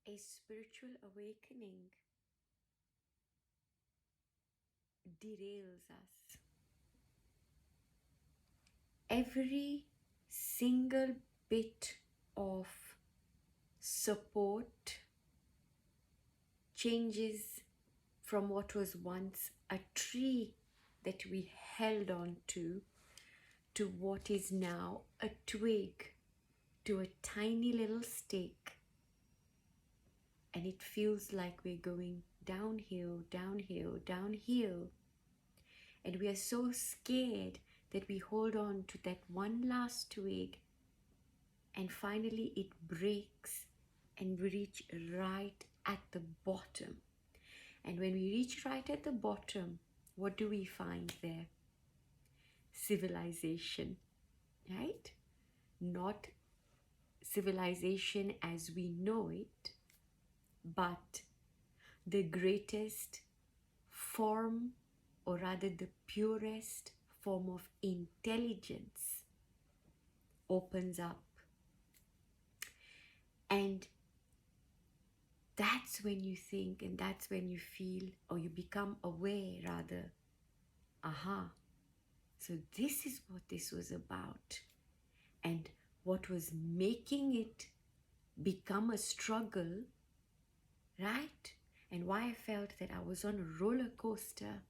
a spiritual awakening derails us. Every single bit of support changes from what was once a tree that we held on to what is now a twig, to a tiny little stake. And it feels like we're going downhill, downhill, downhill. And we are so scared that we hold on to that one last twig, and finally it breaks and we reach right at the bottom. And when we reach right at the bottom, what do we find there? Civilization, right? Not civilization as we know it, but the greatest form, or rather the purest form of intelligence opens up. And that's when you think, and that's when you feel, or you become aware rather, aha, so this is what this was about. And what was making it become a struggle, right? And why I felt that I was on a roller coaster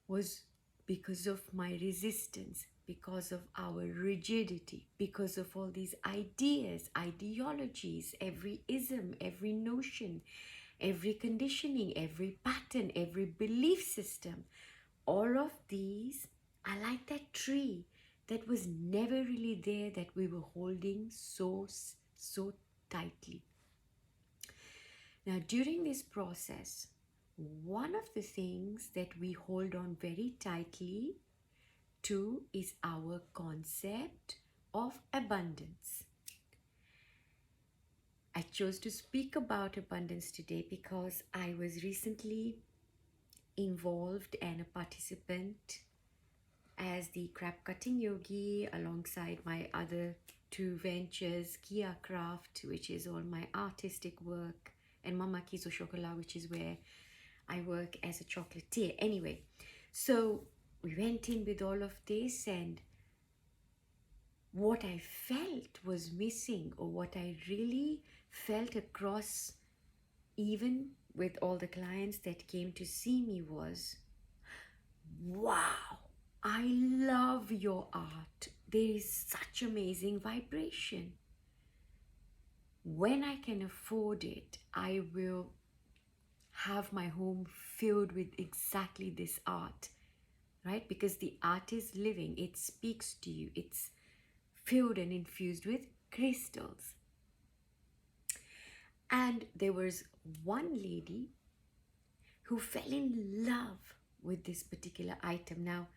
was because of my resistance, because of our rigidity, because of all these ideas, ideologies, every ism, every notion, every conditioning, every pattern, every belief system. All of these are like that tree that was never really there, that we were holding so tightly. Now, during this process, one of the things that we hold on very tightly to is our concept of abundance. I chose to speak about abundance today because I was recently involved and a participant as the crab cutting yogi alongside my other two ventures, Kia Craft, which is all my artistic work, and Mama Kizo Chocolat, which is where I work as a chocolatier. Anyway, so we went in with all of this, and what I felt was missing, or what I really felt across, even with all the clients that came to see me, was, wow, I love your art. There is such amazing vibration. When I can afford it, I will have my home filled with exactly this art, right? Because the art is living, it speaks to you, it's filled and infused with crystals. And there was one lady who fell in love with this particular item. Now,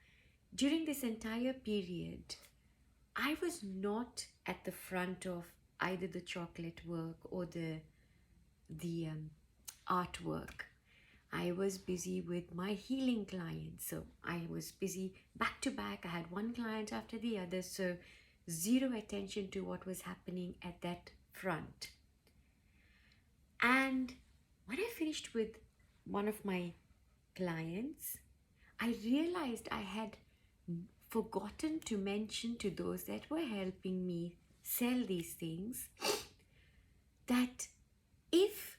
during this entire period, I was not at the front of either the chocolate work or the artwork. I was busy with my healing clients. So I was busy back to back. I had one client after the other. So zero attention to what was happening at that front. And when I finished with one of my clients, I realized I had forgotten to mention to those that were helping me sell these things that if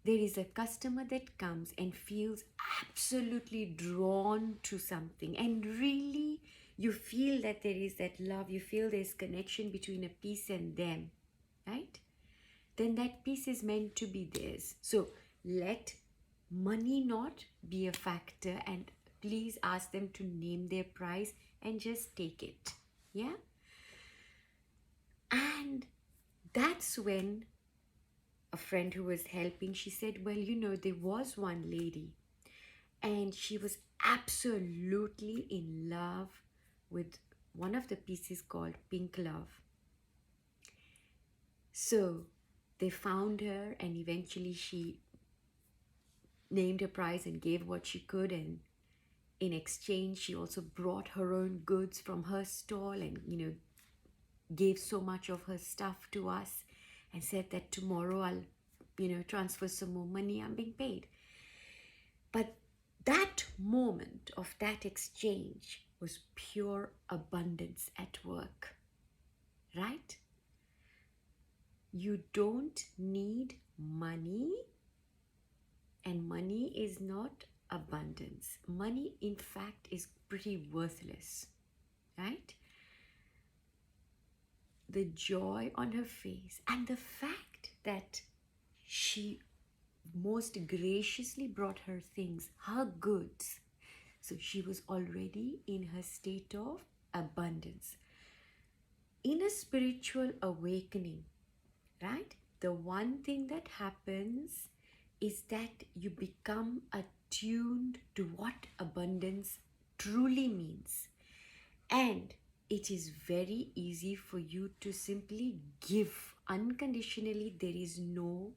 there is a customer that comes and feels absolutely drawn to something, and really you feel that there is that love, you feel there's connection between a piece and them, right? Then that piece is meant to be theirs. So let money not be a factor, and please ask them to name their price and just take it. Yeah. And that's when a friend who was helping, she said, well, there was one lady and she was absolutely in love with one of the pieces called Pink Love. So they found her, and eventually she named her price and gave what she could, and in exchange she also brought her own goods from her stall and gave so much of her stuff to us. and said that tomorrow I'll, transfer some more money, I'm being paid. But that moment of that exchange was pure abundance at work, right? You don't need money, and money is not abundance. Money, in fact, is pretty worthless, right? The joy on her face and the fact that she most graciously brought her things, her goods. So she was already in her state of abundance. In a spiritual awakening, right? The one thing that happens is that you become attuned to what abundance truly means. And it is very easy for you to simply give unconditionally. There is no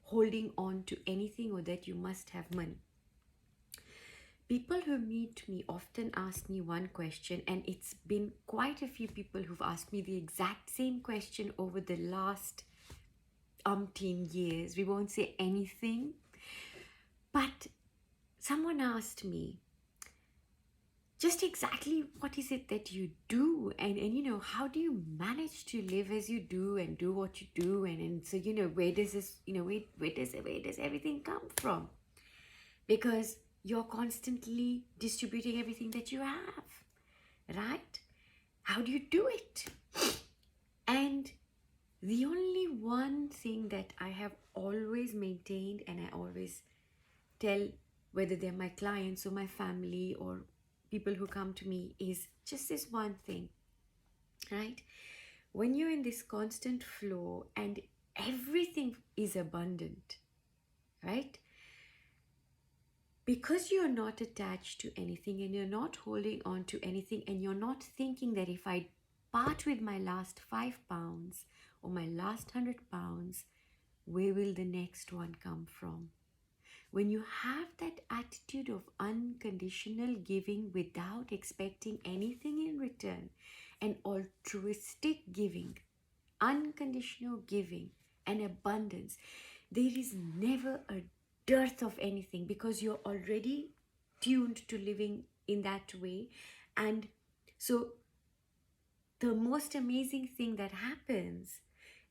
holding on to anything or that you must have money. People who meet me often ask me one question, and it's been quite a few people who've asked me the exact same question over the last umpteen years. We won't say anything, but someone asked me, just exactly what is it that you do, and how do you manage to live as you do and do what you do, and so where does this where does everything come from? Because you're constantly distributing everything that you have, right? How do you do it? And the only one thing that I have always maintained, and I always tell, whether they're my clients or my family or people who come to me, is just this one thing, right? When you're in this constant flow and everything is abundant, right? Because you're not attached to anything and you're not holding on to anything, and you're not thinking that if I part with my last 5 pounds or my last 100 pounds, where will the next one come from? When you have that attitude of unconditional giving without expecting anything in return, and altruistic giving, unconditional giving, and abundance, there is never a dearth of anything, because you're already tuned to living in that way. And so the most amazing thing that happens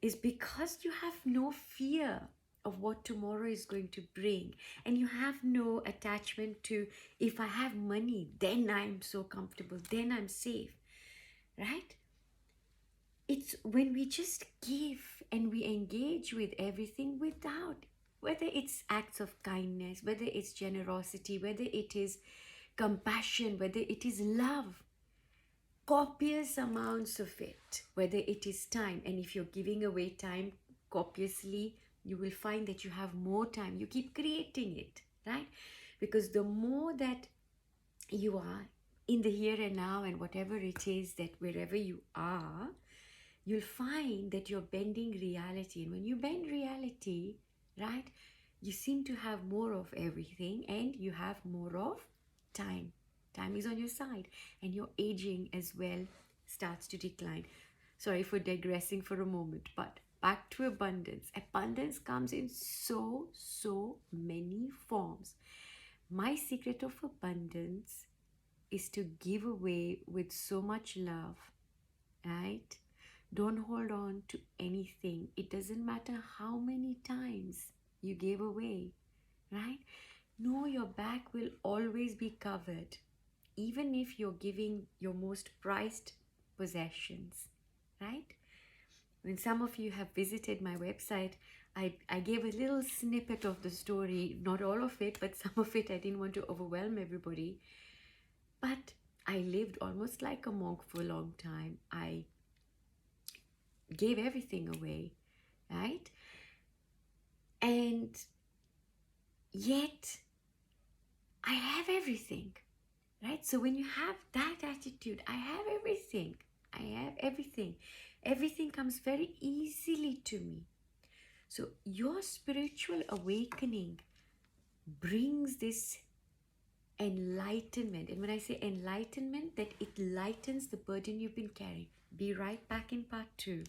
is, because you have no fear of what tomorrow is going to bring, and you have no attachment to, if I have money, then I'm so comfortable, then I'm safe, right? It's when we just give and we engage with everything without, whether it's acts of kindness, whether it's generosity, whether it is compassion, whether it is love, copious amounts of it, whether it is time. And if you're giving away time copiously, you will find that you have more time. You keep creating it, right? Because the more that you are in the here and now, and whatever it is, that wherever you are, you'll find that you're bending reality. And when you bend reality, right, you seem to have more of everything, and you have more of time. Time is on your side, and your aging as well starts to decline. Sorry for digressing for a moment, but back to abundance. Abundance comes in so many forms. My secret of abundance is to give away with so much love, right? Don't hold on to anything. It doesn't matter how many times you gave away, right? No, your back will always be covered, even if you're giving your most prized possessions, right? When some of you have visited my website, I gave a little snippet of the story, not all of it, but some of it. I didn't want to overwhelm everybody. But I lived almost like a monk for a long time. I gave everything away, right? And yet I have everything, right? So when you have that attitude, I have everything, I have everything, everything comes very easily to me. So your spiritual awakening brings this enlightenment. And when I say enlightenment, that it lightens the burden you've been carrying. Be right back in part 2.